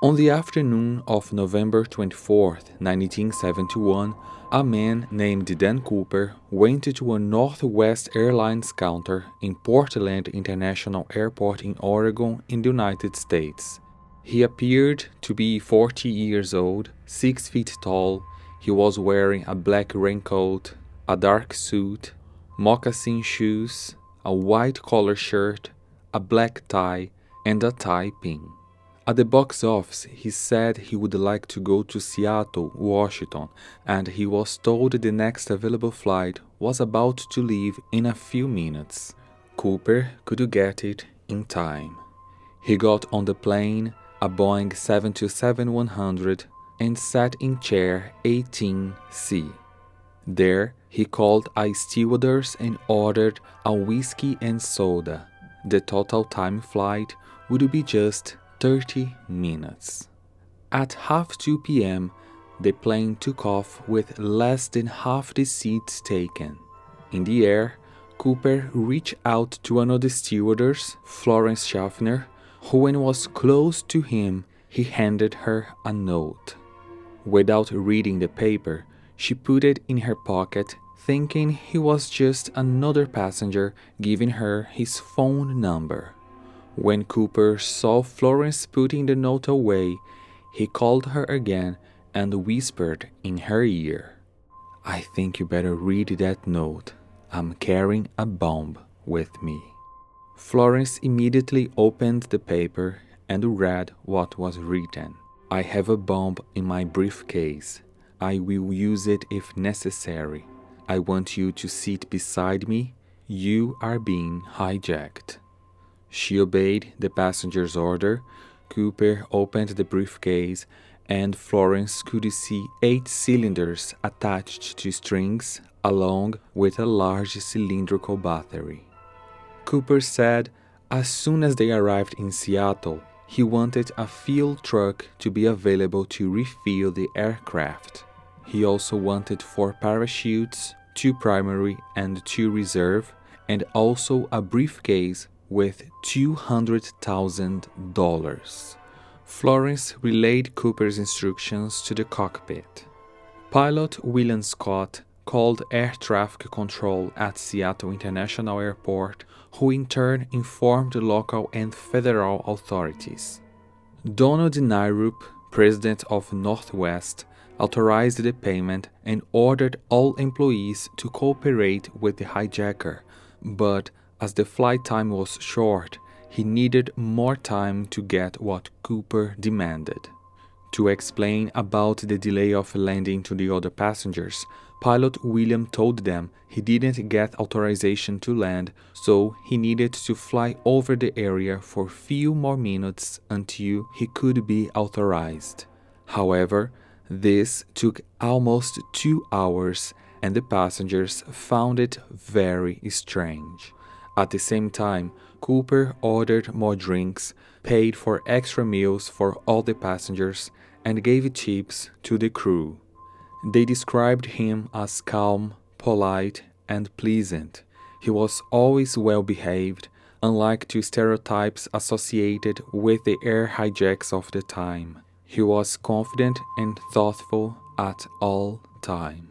On the afternoon of November 24, 1971, a man named Dan Cooper went to a Northwest Airlines counter in Portland International Airport in Oregon in the United States. He appeared to be 40 years old, 6 feet tall. He was wearing a black raincoat, a dark suit, moccasin shoes, a white collar shirt, a black tie, and a tie pin. At the box office, he said he would like to go to Seattle, Washington, and he was told the next available flight was about to leave in a few minutes. Cooper could get it in time. He got on the plane, a Boeing 727-100, and sat in chair 18C. There, he called a stewardess and ordered a whiskey and soda. The total time flight would be just 30 minutes. At 2:30 p.m., the plane took off with less than half the seats taken. In the air, Cooper reached out to another stewardess, Florence Schaffner, who, when was close to him, he handed her a note. Without reading the paper, she put it in her pocket, thinking he was just another passenger giving her his phone number. When Cooper saw Florence putting the note away, he called her again and whispered in her ear, "I think you better read that note. I'm carrying a bomb with me." Florence immediately opened the paper and read what was written. "I have a bomb in my briefcase. I will use it if necessary. I want you to sit beside me. You are being hijacked." She obeyed the passenger's order. Cooper opened the briefcase, and Florence could see 8 cylinders attached to strings, along with a large cylindrical battery. Cooper said as soon as they arrived in Seattle, he wanted a fuel truck to be available to refuel the aircraft. He also wanted 4 parachutes, 2 primary and 2 reserve, and also a briefcase with $200,000. Florence relayed Cooper's instructions to the cockpit. Pilot William Scott called air traffic control at Seattle International Airport, who in turn informed local and federal authorities. Donald Nyrup, president of Northwest, authorized the payment and ordered all employees to cooperate with the hijacker, but as the flight time was short, he needed more time to get what Cooper demanded. To explain about the delay of landing to the other passengers, pilot William told them he didn't get authorization to land, so he needed to fly over the area for few more minutes until he could be authorized. However, this took almost 2 hours, and the passengers found it very strange. At the same time, Cooper ordered more drinks, paid for extra meals for all the passengers, and gave tips to the crew. They described him as calm, polite, and pleasant. He was always well behaved, unlike the stereotypes associated with the air hijacks of the time. He was confident and thoughtful at all times.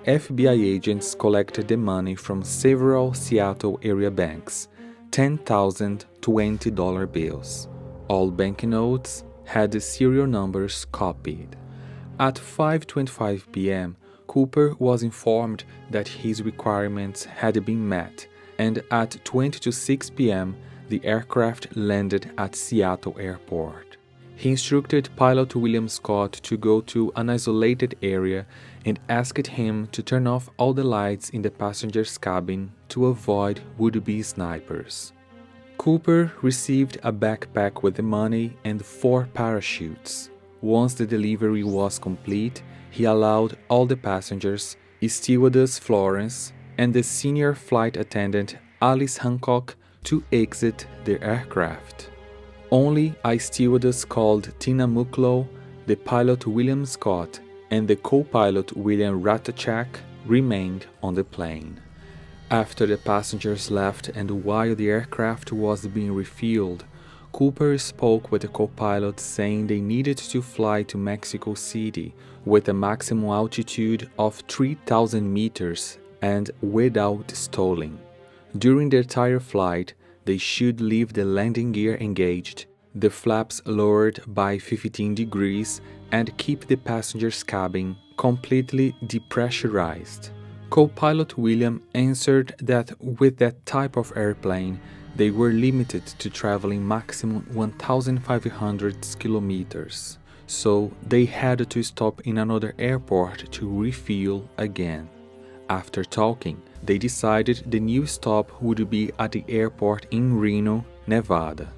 FBI agents collected the money from several Seattle area banks, $10,000 $20 bills. All banknotes had the serial numbers copied. At 5:25 p.m., Cooper was informed that his requirements had been met, and at 6 p.m., the aircraft landed at Seattle Airport. He instructed pilot William Scott to go to an isolated area and asked him to turn off all the lights in the passenger's cabin to avoid would-be snipers. Cooper received a backpack with the money and 4 parachutes. Once the delivery was complete, he allowed all the passengers, stewardess Florence, and the senior flight attendant Alice Hancock to exit the aircraft. Only a stewardess called Tina Mucklow, the pilot William Scott, and the co-pilot William Ratachak remained on the plane. After the passengers left and while the aircraft was being refueled, Cooper spoke with the co-pilot saying they needed to fly to Mexico City with a maximum altitude of 3,000 meters and without stalling. During the entire flight, they should leave the landing gear engaged, the flaps lowered by 15 degrees, and keep the passenger's cabin completely depressurized. Co-pilot William answered that with that type of airplane, they were limited to traveling maximum 1,500 kilometers, so they had to stop in another airport to refuel again. After talking, they decided the new stop would be at the airport in Reno, Nevada.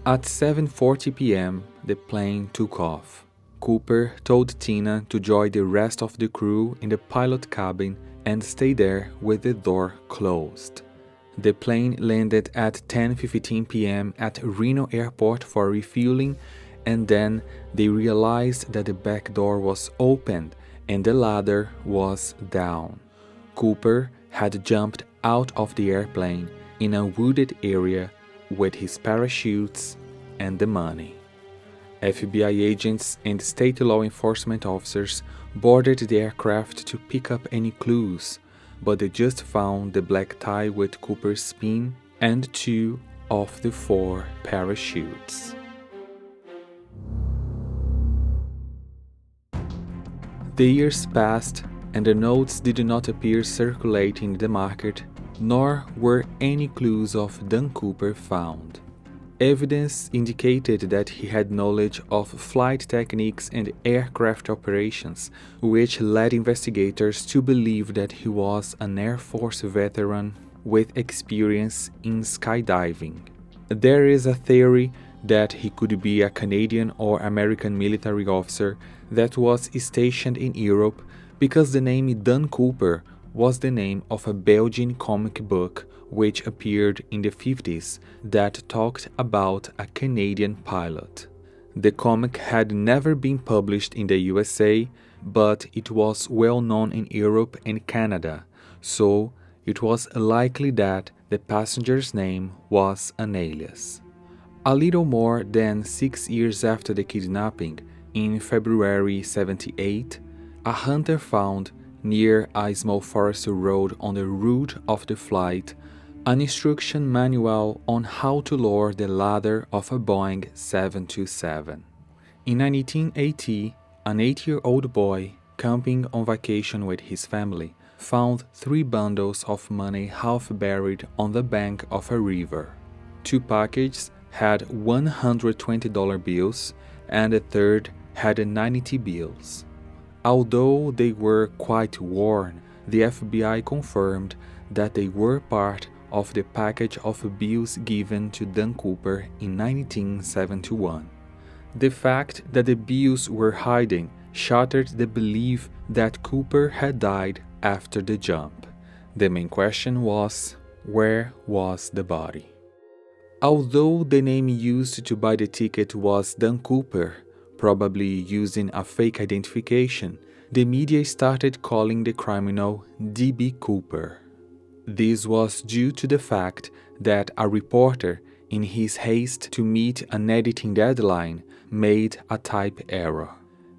At 7:40 p.m., the plane took off. Cooper told Tina to join the rest of the crew in the pilot cabin and stay there with the door closed. The plane landed at 10:15 p.m. at Reno Airport for refueling, and then they realized that the back door was opened and the ladder was down. Cooper had jumped out of the airplane in a wooded area with his parachutes and the money. FBI agents and state law enforcement officers boarded the aircraft to pick up any clues, but they just found the black tie with Cooper's pin and 2 of the 4 parachutes. The years passed, and the notes did not appear circulating in the market, nor were any clues of Dan Cooper found. Evidence indicated that he had knowledge of flight techniques and aircraft operations, which led investigators to believe that he was an Air Force veteran with experience in skydiving. There is a theory that he could be a Canadian or American military officer that was stationed in Europe because the name Dan Cooper was the name of a Belgian comic book which appeared in the 50s that talked about a Canadian pilot. The comic had never been published in the USA, but it was well known in Europe and Canada, so it was likely that the passenger's name was an alias. A little more than 6 years after the kidnapping, in February 78, a hunter found, near a small forest road on the route of the flight, an instruction manual on how to lower the ladder of a Boeing 727. In 1980, an 8-year-old boy, camping on vacation with his family, found 3 bundles of money half buried on the bank of a river. 2 packages had $120 bills, and the third had 90 bills. Although they were quite worn, the FBI confirmed that they were part of the package of bills given to Dan Cooper in 1971. The fact that the bills were hiding shattered the belief that Cooper had died after the jump. The main question was, where was the body? Although the name used to buy the ticket was Dan Cooper, probably using a fake identification, the media started calling the criminal D.B. Cooper. This was due to the fact that a reporter, in his haste to meet an editing deadline, made a type error.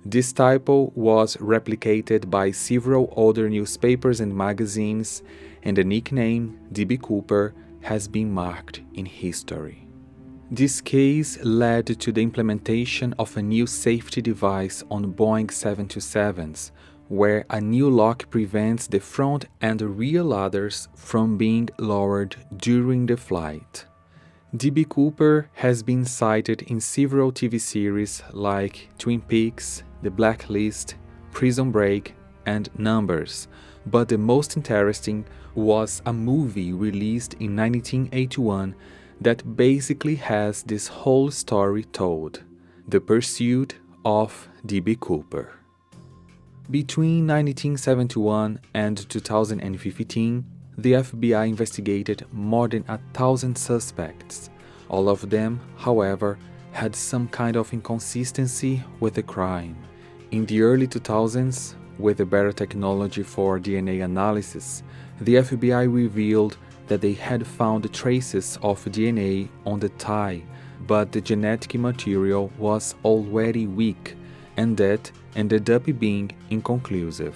This typo was replicated by several other newspapers and magazines, and the nickname D.B. Cooper has been marked in history. This case led to the implementation of a new safety device on Boeing 727s, where a new lock prevents the front and rear ladders from being lowered during the flight. D.B. Cooper has been cited in several TV series like Twin Peaks, The Blacklist, Prison Break, and Numbers, but the most interesting was a movie released in 1981 that basically has this whole story told: The Pursuit of D.B. Cooper. Between 1971 and 2015, the FBI investigated more than 1,000 suspects. All of them, however, had some kind of inconsistency with the crime. In the early 2000s, with the better technology for DNA analysis, The FBI revealed that they had found traces of DNA on the tie, but the genetic material was already weak, and that ended up being inconclusive.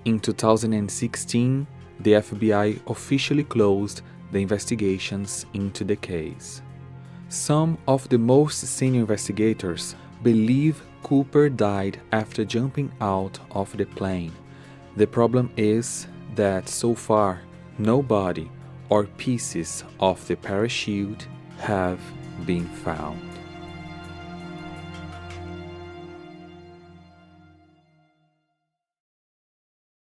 In 2016, the FBI officially closed the investigations into the case. Some of the most senior investigators believe Cooper died after jumping out of the plane. The problem is that so far, no body or pieces of the parachute have been found.